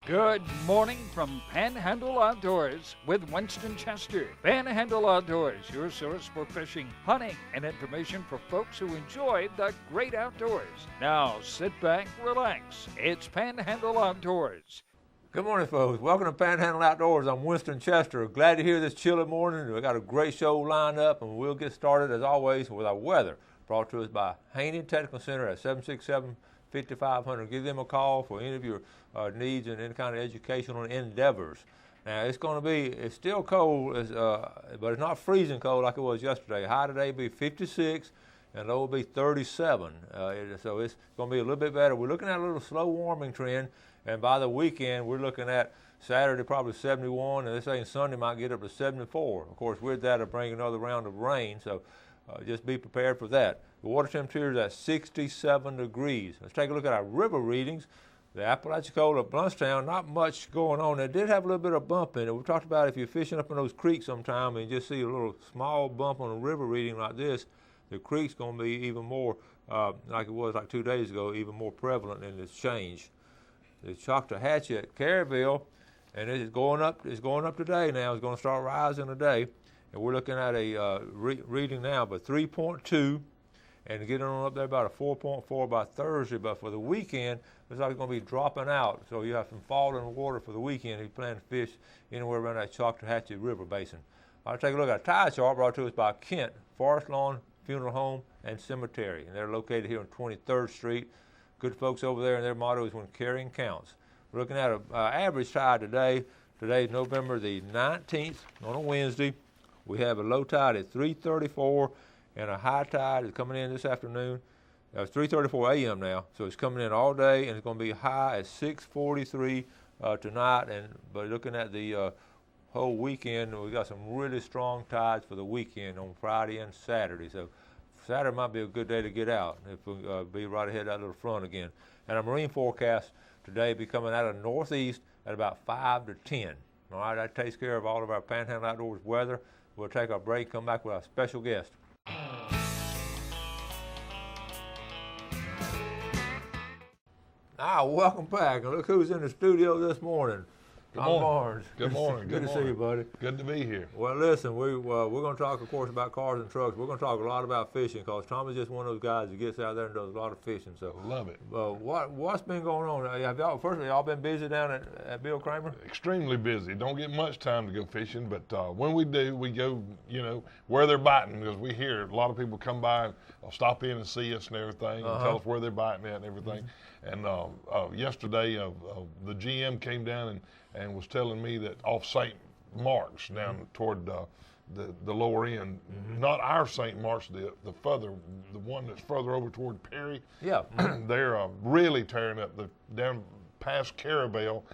Good morning from Panhandle Outdoors with Winston Chester. Panhandle Outdoors, your source for fishing, hunting, and information for folks who enjoy the great outdoors. Now sit back, relax. It's Panhandle Outdoors. Good morning, folks. Welcome to Panhandle Outdoors. I'm Winston Chester. Glad to hear this chilly morning. We got a great show lined up, and we'll get started as always with our weather. Brought to us by Haney Technical Center at 767-5500. Give them a call for any of your needs and any kind of educational endeavors. Now it's still cold, but it's not freezing cold like it was yesterday. High today will be 56, and low will be 37. So it's going to be a little bit better. We're looking at a little slow warming trend, and by the weekend we're looking at Saturday probably 71, and they're saying Sunday might get up to 74. Of course, with that will bring another round of rain, so just be prepared for that. The water temperature is at 67 degrees. Let's take a look at our river readings. The Apalachicola at Bluntstown, not much going on. It did have a little bit of bump in it. We talked about if you're fishing up in those creeks sometime and you just see a little small bump on a river reading like this, the creek's going to be even more, like it was like 2 days ago, even more prevalent in its change. The Choctawhatchee at Caryville, and it's going up today now. It's going to start rising today. And we're looking at a reading now of a 3.2, and getting on up there about a 4.4 by Thursday. But for the weekend, looks like it's going to be dropping out. So you have some falling water for the weekend if you plan to fish anywhere around that Choctawhatchee River Basin. I'll take a look at a tide chart brought to us by Kent Forest Lawn Funeral Home and Cemetery. And they're located here on 23rd Street. Good folks over there, and their motto is when carrying counts. We're looking at an average tide today. Today is November the 19th on a Wednesday. We have a low tide at 3:34, and a high tide is coming in this afternoon. It's 3:34 a.m. now, so it's coming in all day, and it's going to be high at 6:43 tonight. But looking at the whole weekend, we got some really strong tides for the weekend on Friday and Saturday. So Saturday might be a good day to get out if we be right ahead of that little front again. And our marine forecast today be coming out of the northeast at about 5 to 10. All right, that takes care of all of our Panhandle Outdoors weather. We'll take our break, come back with our special guest. Welcome back. And look who's in the studio this morning. Tom Barnes. Good morning. Good to see you, buddy. Good to be here. Well, listen, we're going to talk, of course, about cars and trucks. We're going to talk a lot about fishing because Tom is just one of those guys that gets out there and does a lot of fishing. So love it. What's been going on? Have y'all been busy down at Bill Kramer? Extremely busy. Don't get much time to go fishing, but when we do, we go, where they're biting, because we hear a lot of people come by and stop in and see us and everything and tell us where they're biting at and everything. And yesterday, the GM came down and was telling me that off St. Mark's down toward the lower end, not our St. Mark's, the one that's further over toward Perry. Yeah. They're really tearing up down past Caryville.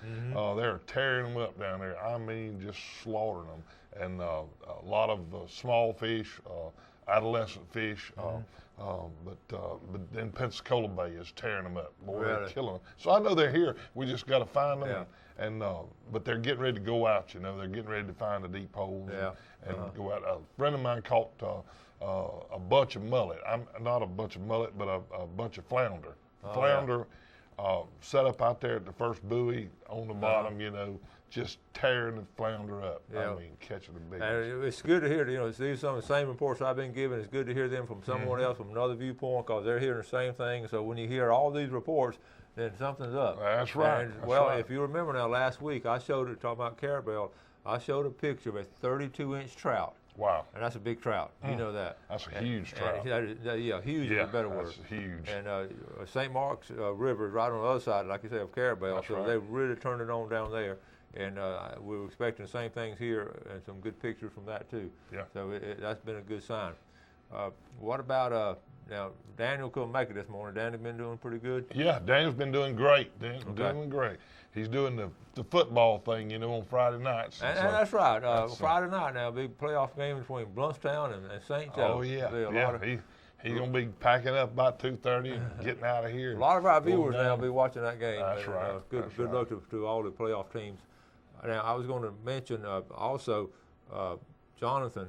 They're tearing them up down there. I mean, just slaughtering them. And a lot of small fish, adolescent fish. But then Pensacola Bay is tearing them up. Boy, they're killing them. So I know they're here. We just got to find them. Yeah. But they're getting ready to go out. They're getting ready to find the deep holes and go out. A friend of mine caught a bunch of mullet. Not a bunch of mullet, but a bunch of flounder. Flounder set up out there at the first buoy on the bottom. Just tearing the flounder up. Yeah. I mean, catching the big And ones. it's good to hear, see some of the same reports I've been given. It's good to hear them from someone else from another viewpoint because they're hearing the same thing. So when you hear all these reports, then something's up. That's right. And, That's right. If you remember now, last week I showed it, talking about Caryville, I showed a picture of a 32-inch trout. Wow. And that's a big trout. You know that. That's a huge trout. Huge is a better word. That's huge. And St. Mark's River is right on the other side, like you say, of Caryville. That's so right. they really turned it on down there. And we were expecting the same things here and some good pictures from that too. Yeah. So that's been a good sign. What about now? Daniel couldn't make it this morning. Daniel been doing pretty good. Yeah, Daniel's been doing great. Doing great. He's doing the football thing, on Friday nights. And that's right. Friday night now, big playoff game between Bluntstown and St. Joe. Oh yeah, he's gonna be packing up about 2:30 and getting out of here. A lot of our viewers now will be watching that game. That's right. Good luck to all the playoff teams. Now I was going to mention also Jonathan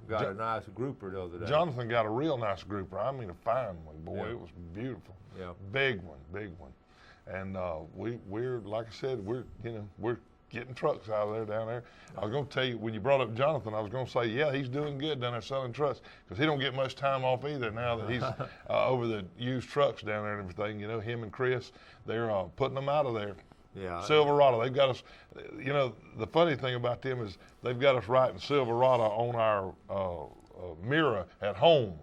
got a nice grouper the other day. Jonathan got a real nice grouper. I mean, a fine one. Boy, It was beautiful. Yeah. Big one. And we're like I said, we're getting trucks out of there down there. I was going to tell you, when you brought up Jonathan, I was going to say, yeah, he's doing good down there selling trucks, because he don't get much time off either now that he's over the used trucks down there and everything. You know, him and Chris, they're putting them out of there. Yeah. Silverado, they've got us, you know, the funny thing about them is they've got us writing Silverado on our mirror at home.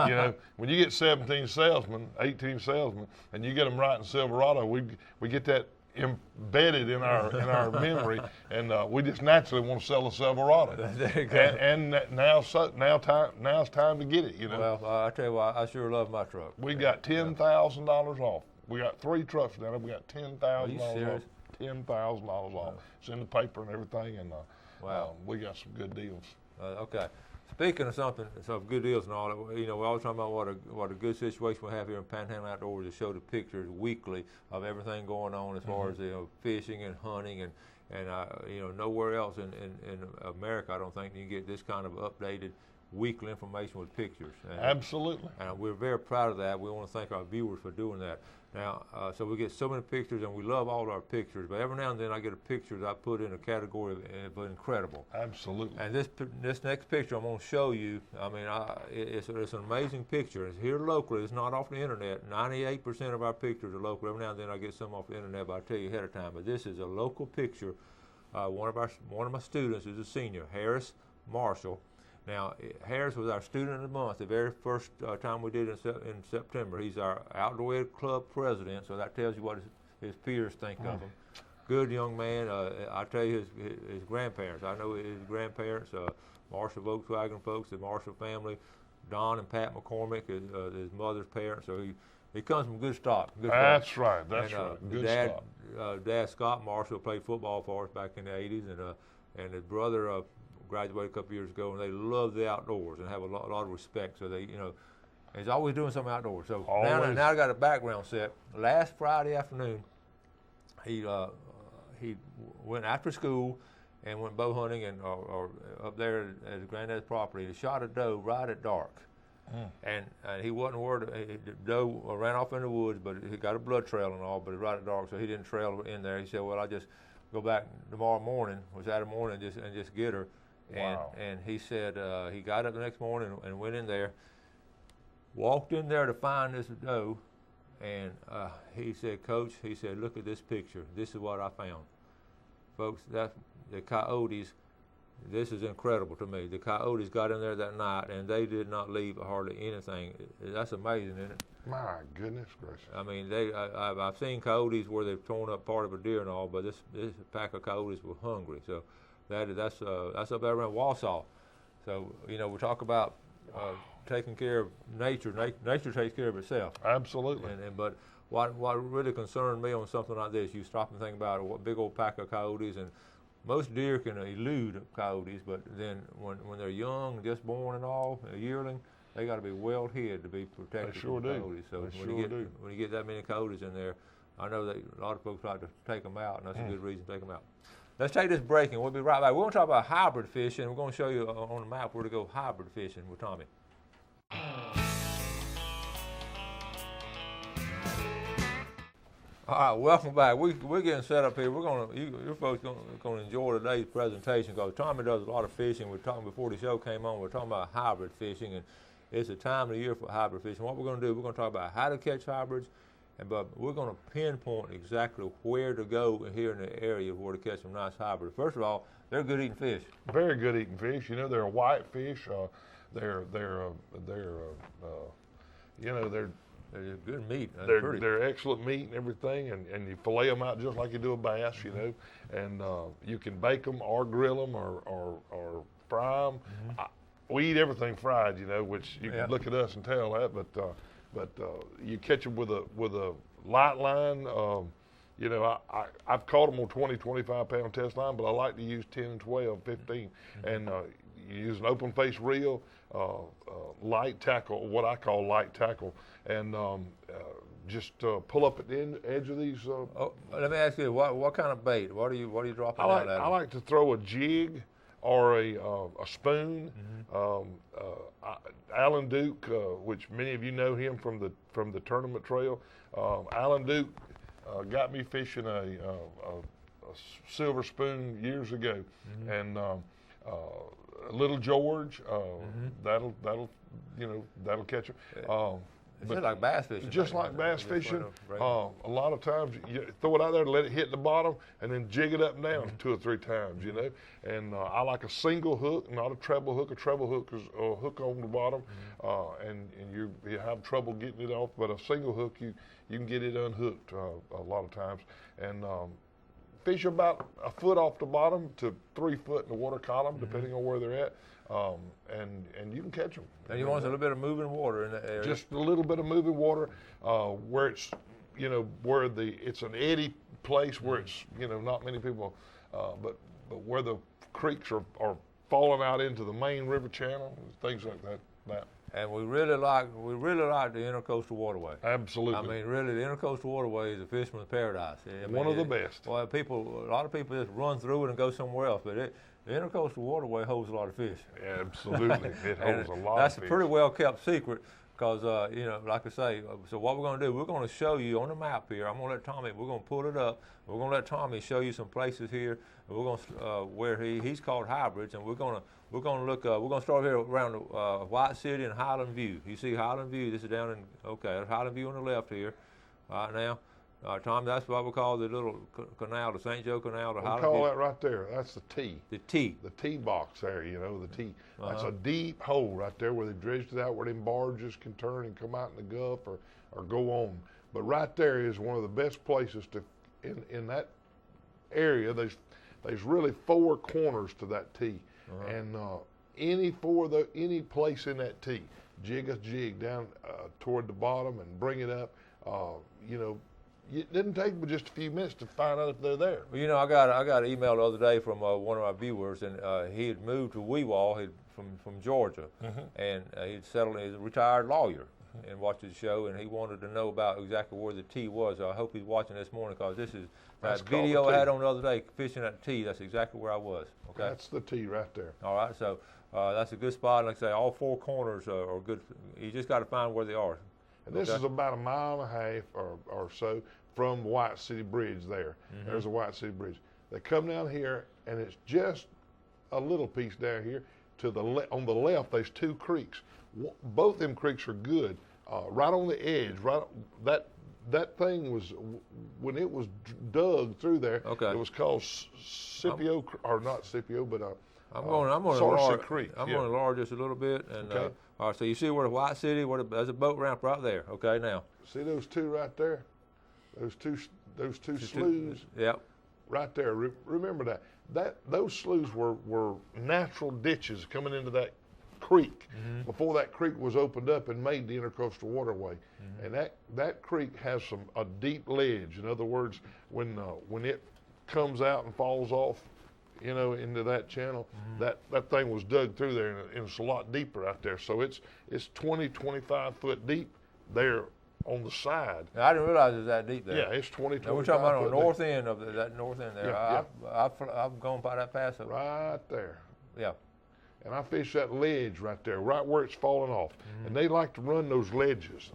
You know, when you get 17 salesmen, 18 salesmen, and you get them writing Silverado, we get that embedded in our memory, and we just naturally want to sell a Silverado. There you go. And now's time to get it. You know. Well, I tell you what, I sure love my truck. We got $10,000 off. We got 3 trucks down there. We got $10,000 off. $10,000 off. It's in the paper and everything, and wow, we got some good deals. Okay. Speaking of some good deals and all that, you know, we're always talking about what a good situation we have here in Panhandle Outdoors to show the pictures weekly of everything going on as far as, you know, fishing and hunting and you know, nowhere else in America, I don't think you get this kind of updated weekly information with pictures. Absolutely. And we're very proud of that. We want to thank our viewers for doing that. Now, so we get so many pictures, and we love all our pictures, but every now and then I get a picture that I put in a category of incredible. Absolutely. And this next picture I'm going to show you, I mean, it's an amazing picture. It's here locally. It's not off the internet. 98% of our pictures are local. Every now and then I get some off the internet, but I'll tell you ahead of time. But this is a local picture. One of my students is a senior, Harris Marshall. Now, Harris was our student of the month the very first time we did it in September. He's our Outdoor Ed Club president, so that tells you what his peers think of him. Good young man. I tell you, his grandparents. I know his grandparents, Marshall Volkswagen folks, the Marshall family, Don and Pat McCormick, his mother's parents. So he comes from good stock. That's right. That's right. Good stock. Dad Scott Marshall played football for us back in the '80s, and his brother graduated a couple years ago, and they love the outdoors and have a lot of respect. So they, you know, he's always doing something outdoors. So now I got a background set. Last Friday afternoon, he went after school and went bow hunting or up there at his granddad's property. He shot a doe right at dark. And he wasn't worried. The doe ran off in the woods, but he got a blood trail and all, but it was right at dark, so he didn't trail in there. He said, well, I'll just go back tomorrow morning, or Saturday morning, and just get her. Wow. And he said he got up the next morning and went in there, walked in there to find this doe, and he said, Coach, he said, look at this picture. This is what I found. Folks, that's the coyotes. This is incredible to me. The coyotes got in there that night, and they did not leave hardly anything. That's amazing, isn't it? My goodness gracious. I mean, I've seen coyotes where they've torn up part of a deer and all, but this pack of coyotes were hungry. So that's up there around Wausau. So, you know, we talk about taking care of nature. Nature takes care of itself. Absolutely. But what really concerned me on something like this, you stop and think about it, what big old pack of coyotes, and most deer can elude coyotes, but then when they're young, just born and all, a yearling, they got to be well hid to be protected from coyotes. So when you get that many coyotes in there, I know that a lot of folks like to take them out, and that's a good reason to take them out. Let's take this break, and we'll be right back. We're going to talk about hybrid fishing. We're going to show you on the map where to go hybrid fishing with Tommy. All right, welcome back. We're getting set up here. You folks going to enjoy today's presentation because Tommy does a lot of fishing. We're talking before the show came on. We're talking about hybrid fishing, and it's a time of the year for hybrid fishing. What we're going to do, we're going to talk about how to catch hybrids, but we're going to pinpoint exactly where to go here in the area where to catch some nice hybrids. First of all, they're good eating fish. Very good eating fish. You know, they're a white fish. They're good meat. They're excellent meat and everything, and you fillet them out just like you do a bass, you know, and you can bake them or grill them or fry them. We eat everything fried, you know, which you can look at us and tell that, but you catch them with a light line. You know, I've caught them on 20, 25 pound test line, but I like to use 10, 12, 15, and you use an open face reel, light tackle, what I call light tackle, and just pull up at the edge of these. Let me ask you, what kind of bait? What are you dropping out at? I like to throw a jig or a spoon. Alan Duke, which many of you know him from the tournament trail. Alan Duke got me fishing a silver spoon years ago, and Little George, that'll catch them. It's just like bass fishing. Just like bass fishing. A lot of times you throw it out there, let it hit the bottom, and then jig it up and down 2 or 3 times, you know. And I like a single hook, not a treble hook. A treble hook is a hook on the bottom, and you have trouble getting it off. But a single hook, you can get it unhooked a lot of times. And fish about a foot off the bottom to 3 foot in the water column, depending on where they're at. And you can catch them. And you want a little bit of moving water in that area. Just a little bit of moving water, where it's, where it's an eddy place where it's, not many people, but where the creeks are falling out into the main river channel, things like that. And we really like the Intercoastal Waterway. Absolutely. I mean, really, the Intercoastal Waterway is a fisherman's paradise. One of the best. Well, a lot of people just run through it and go somewhere else, but the Intercoastal Waterway holds a lot of fish. Absolutely, it holds a lot of That's fish. a pretty well kept secret because, like I say, so what we're going to do, we're going to show you on the map here. I'm going to let Tommy, we're going to pull it up. We're going to let Tommy show you some places here. We're going to, where he's called Hybrids, and we're going to look, we're going to start here around White City and Highland View. You see Highland View, this is down in, there's Highland View on the left here, right now. Tom, that's what we call the little canal, the St. Joe Canal. We call that right there. That's the T. The T. The T box there, the T. That's a deep hole right there where they dredged it out, where them barges can turn and come out in the Gulf or go on. But right there is one of the best places to, in that area. There's really 4 corners to that T, and any place in that T, jig a jig down toward the bottom and bring it up. It didn't take but just a few minutes to find out if they're there. Well, I got an email the other day from one of my viewers, and he had moved to Weewall from Georgia, and he'd settled. He's a retired lawyer, and watched the show, and he wanted to know about exactly where the T was. So I hope he's watching this morning, because this is that video I had on the other day fishing at T. That's exactly where I was. Okay, that's the T right there. All right, so that's a good spot. Like I say, all 4 corners are good. You just got to find where they are. And this is about 1.5 miles or so from the White City Bridge there. There's a White City Bridge. They come down here, and it's just a little piece down here. On the left, there's 2 creeks. Both them creeks are good. Right on the edge, that thing was, when it was dug through there, it was called Scipio, or not Scipio, but I'm going to enlarge this a little bit. And all right, so you see where the White City, there's a boat ramp right there. Okay, now. See those 2 right there? Those two sloughs. Yep. Right there. Remember that those sloughs were natural ditches coming into that creek before that creek was opened up and made the Intercoastal Waterway. And that creek has a deep ledge. In other words, when it comes out and falls off, into that channel, that thing was dug through there, and it's a lot deeper out there. So it's 20, 25 foot deep there on the side. Now, I didn't realize it was that deep there. Yeah, it's 20, 25 we're talking about on the north deep. end of that north end there. Yeah, I've gone by that pass. Right there. Yeah. And I fish that ledge right there, right where it's falling off. And they like to run those ledges,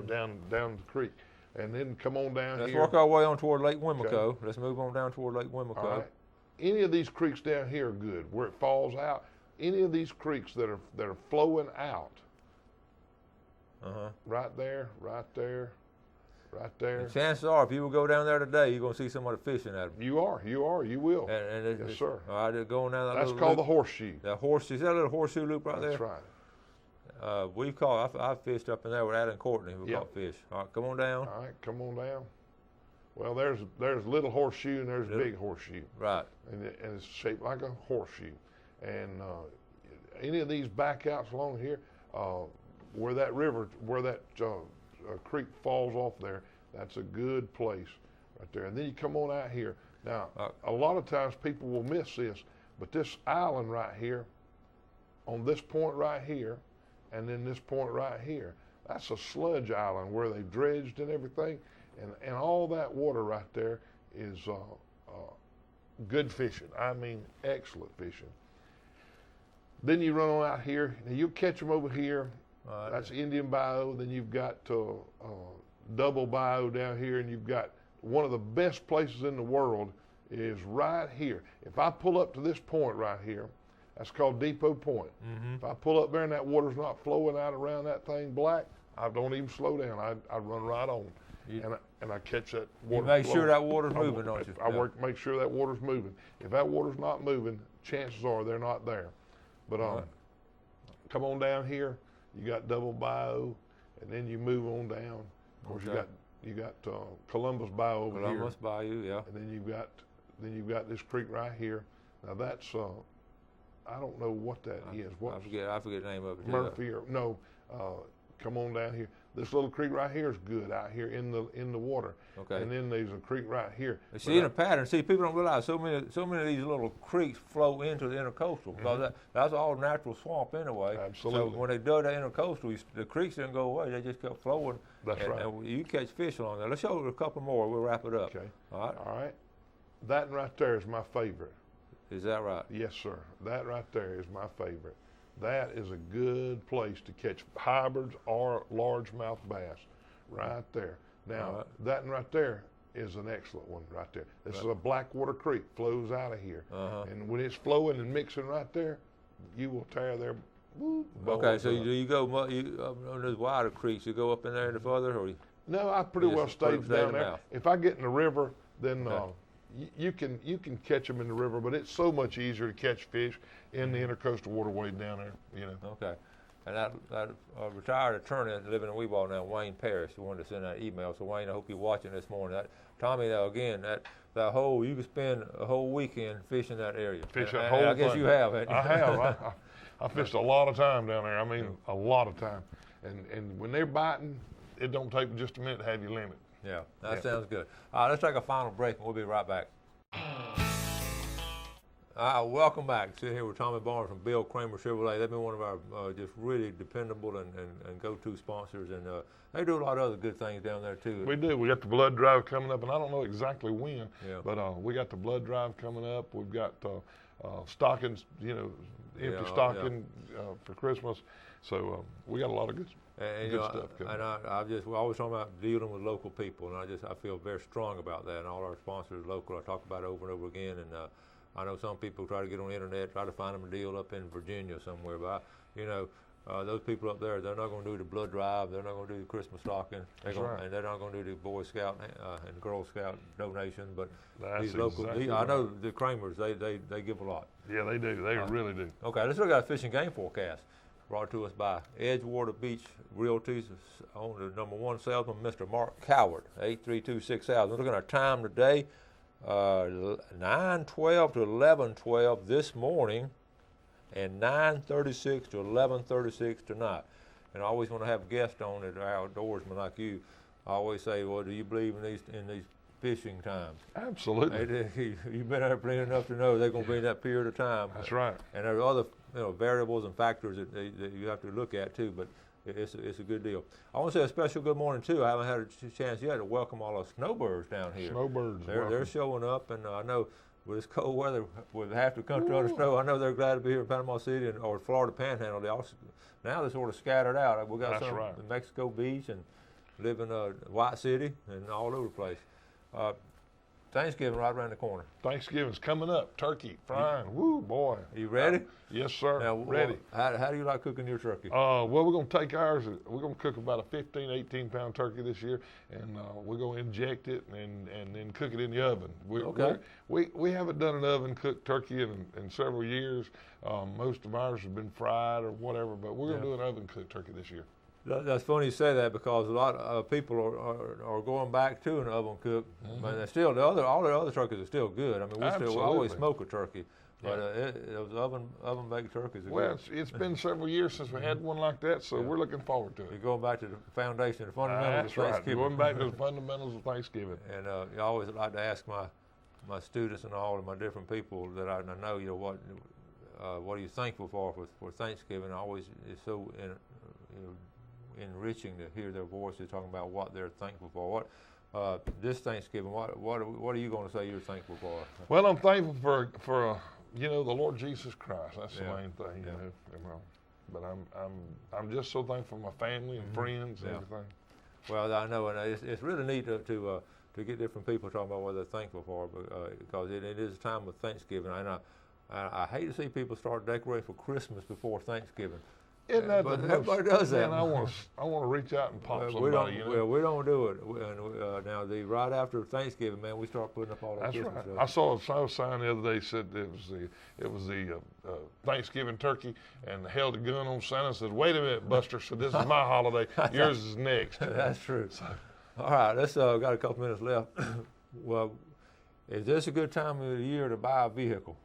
down the creek. And then come on down Let's here. work our way on toward Lake Wimico. Okay. Let's move on down toward Lake Wimico. All right. Any of these creeks down here are good, where it falls out. Any of these creeks that are flowing out, right there, right there, right there. And chances are, if you will go down there today, you're going to see somebody fishing at them. You will. And yes, sir. All right, going down that. That's called the horseshoe. That horseshoe. Is that a little horseshoe loop right there? That's right. I've fished up in there with Adam and Courtney. We caught fish. All right, come on down. All right, come on down. Well, there's little horseshoe and there's big horseshoe. Right. And it's shaped like a horseshoe. And any of these backouts along here, where that creek falls off there, that's a good place right there. And then you come on out here. Now, a lot of times people will miss this, but this island right here, on this point right here, and then this point right here, that's a sludge island where they dredged and everything. And all that water right there is good fishing. I mean, excellent fishing. Then you run on out here. Now you'll catch them over here. That's Indian Bayou. Then you've got Double Bayou down here, and you've got one of the best places in the world is right here. If I pull up to this point right here, that's called Depot Point. If I pull up there and that water's not flowing out around that thing black, I don't even slow down. I run right on. And I catch that water. You make sure that water's moving, don't you? I make sure that water's moving. If that water's not moving, chances are they're not there. But come on down here, you got Double Bayou, and then you move on down. Of course, you got Columbus Bayou over here. Columbus Bayou, yeah. And then you've got this creek right here. Now that's I don't know what that is. I forget the name of it. Murphy or no. Come on down here. This little creek right here is good out here in the water. Okay. And then there's a creek right here. See, in a pattern. See, people don't realize so many of these little creeks flow into the intercoastal because that's all natural swamp anyway. Absolutely. So when they dug that intercoastal, the creeks didn't go away. They just kept flowing. That's right. And you catch fish along there. Let's show you a couple more. We'll wrap it up. Okay. All right. All right. That right there is my favorite. Is that right? Yes, sir. That right there is my favorite. That is a good place to catch hybrids or largemouth bass, right there. Now, that one right there is an excellent one right there. This is a Blackwater Creek, flows out of here. And when it's flowing and mixing right there, you will tear their Okay, so do you go on those wider creeks, you go up in there any further? Or no, I pretty well stay down there. If I get in the river, then you can catch them in the river, but it's so much easier to catch fish in the intercoastal waterway down there, you know. Okay. And that retired attorney living in Weeball now, Wayne Parrish, wanted to send that email. So Wayne, I hope you're watching this morning. Tommy, again, that whole, you could spend a whole weekend fishing that area. Fish that whole thing. I guess you have. I have. I fished a lot of time down there. I mean, a lot of time. And when they're biting, it don't take just a minute to have you limit. Yeah, that sounds good. All right, let's take a final break and we'll be right back. Welcome back. Sitting here with Tommy Barnes from Bill Kramer Chevrolet. They've been one of our just really dependable and go-to sponsors, and they do a lot of other good things down there too. We do. We got the blood drive coming up, and I don't know exactly when, but we got the blood drive coming up. We've got stockings, empty stocking for Christmas. So we got a lot of good stuff coming. And we're always talking about dealing with local people, and I feel very strong about that. And all our sponsors are local. I talk about it over and over again. And I know some people try to get on the internet, try to find them a deal up in Virginia somewhere, but those people up there, they're not going to do the blood drive. They're not going to do the Christmas stocking. And they're not going to do the Boy Scout and Girl Scout donation. But these local, I know the Kramers, they give a lot. Yeah, they do. They really do. Okay, let's look at a fishing game forecast. Brought to us by Edgewater Beach Realties, on the #1 salesman, Mr. Mark Coward, 832-6000. We're looking at our time today, 9:12 to 11:12 this morning, and 9:36 to 11:36 tonight. And I always want to have guests on that are outdoorsmen like you. I always say, well, do you believe in these fishing times? Absolutely. You've been there plenty enough to know they're going to be in that period of time. That's right. And there are other variables and factors that you have to look at too, but it's a good deal. I want to say a special good morning too. I haven't had a chance yet to welcome all the snowbirds down here. Snowbirds. They're showing up, and I know with this cold weather, with half the country under snow, I know they're glad to be here in Panama City or Florida Panhandle. Now they're sort of scattered out. We got some in Mexico Beach and live in White City and all over the place. Thanksgiving right around the corner. Thanksgiving's coming up. Turkey, frying. Woo, boy. Are you ready? Yes, sir. Now, ready. How do you like cooking your turkey? Well, we're going to take ours. We're going to cook about a 15, 18-pound turkey this year, and we're going to inject it and then cook it in the oven. We haven't done an oven-cooked turkey in several years. Most of ours have been fried or whatever, but we're going to do an oven-cooked turkey this year. That's funny you say that, because a lot of people are going back to an oven cook, but still all the other turkeys are still good. I mean, we always smoke a turkey, but those oven baked turkeys are good. Well, it's been several years since we had one like that, so we're looking forward to it. You're going back to the foundation, the fundamentals of Thanksgiving. Going back to the fundamentals of Thanksgiving. And I always like to ask my students and all of my different people that I know, what are you thankful for Thanksgiving? Always is so enriching to hear their voices talking about what they're thankful for. This Thanksgiving, what are you going to say you're thankful for? Well, I'm thankful for the Lord Jesus Christ. That's the main thing, But I'm just so thankful for my family and friends and everything. Well, I know, and it's really neat to to get different people talking about what they're thankful for, because it is a time of Thanksgiving. And I hate to see people start decorating for Christmas before Thanksgiving. Isn't that but the everybody does that. Man, I want to reach out and pop somebody. Well, we don't do it. Now, right after Thanksgiving, man, we start putting up all that Christmas stuff. I saw a sign the other day said it was the Thanksgiving turkey, and held a gun on Santa and said, "Wait a minute, Buster." So this is my holiday. Yours is next. That's true. So, all right, let's got a couple minutes left. Well, is this a good time of the year to buy a vehicle?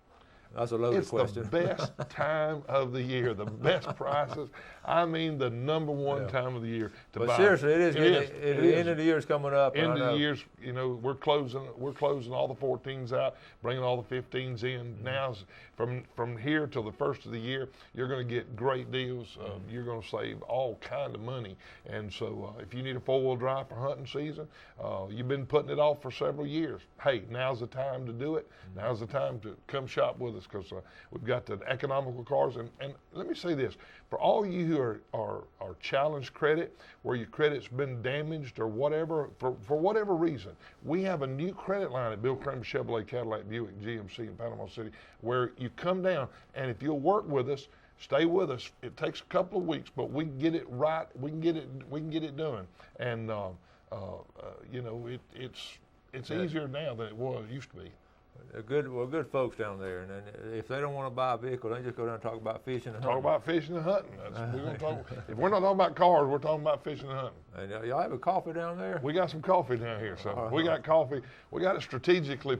That's a loaded question. It's the best time of the year, the best prices. I mean, the number one time of the year to buy. But seriously, it is. The end of the year is coming up. End of the year's, we're closing all the 14s out, bringing all the 15s in. Now, from here till the first of the year, you're going to get great deals. You're going to save all kind of money. And so, if you need a 4-wheel drive for hunting season, you've been putting it off for several years. Hey, now's the time to do it. Now's the time to come shop with us, because we've got the economical cars. And let me say this: for all you who are challenged credit, where your credit's been damaged or whatever, for whatever reason, we have a new credit line at Bill Kramer Chevrolet Cadillac Buick GMC in Panama City, where you come down, and if you'll work with us, stay with us. It takes a couple of weeks, but we can get it right. We can get it done. And it's easier now than it used to be. Good folks down there, and if they don't want to buy a vehicle, they just go down and talk about fishing and hunting. Talk about fishing and hunting. If we're not talking about cars, we're talking about fishing and hunting. And y'all have a coffee down there? We got some coffee down here, so we got coffee. We got it strategically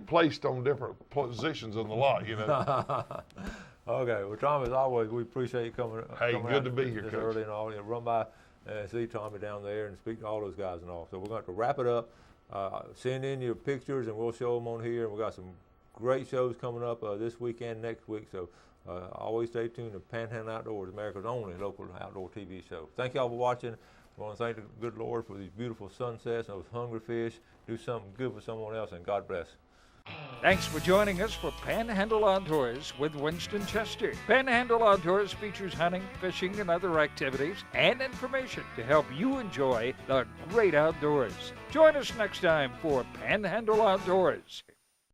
placed on different positions in the lot, Okay, well, Tom, as always, we appreciate you coming. Hey, good to be here, Coach. Coach. Early and all, run by and see Tommy down there and speak to all those guys and all. So we're going to have to wrap it up. Send in your pictures, and we'll show them on here. And we got some great shows coming up this weekend, next week. So always stay tuned to Panhandle Outdoors, America's only local outdoor TV show. Thank y'all for watching. We want to thank the good Lord for these beautiful sunsets and those hungry fish. Do something good for someone else, and God bless. Thanks for joining us for Panhandle Outdoors with Winston Chester. Panhandle Outdoors features hunting, fishing, and other activities and information to help you enjoy the great outdoors. Join us next time for Panhandle Outdoors.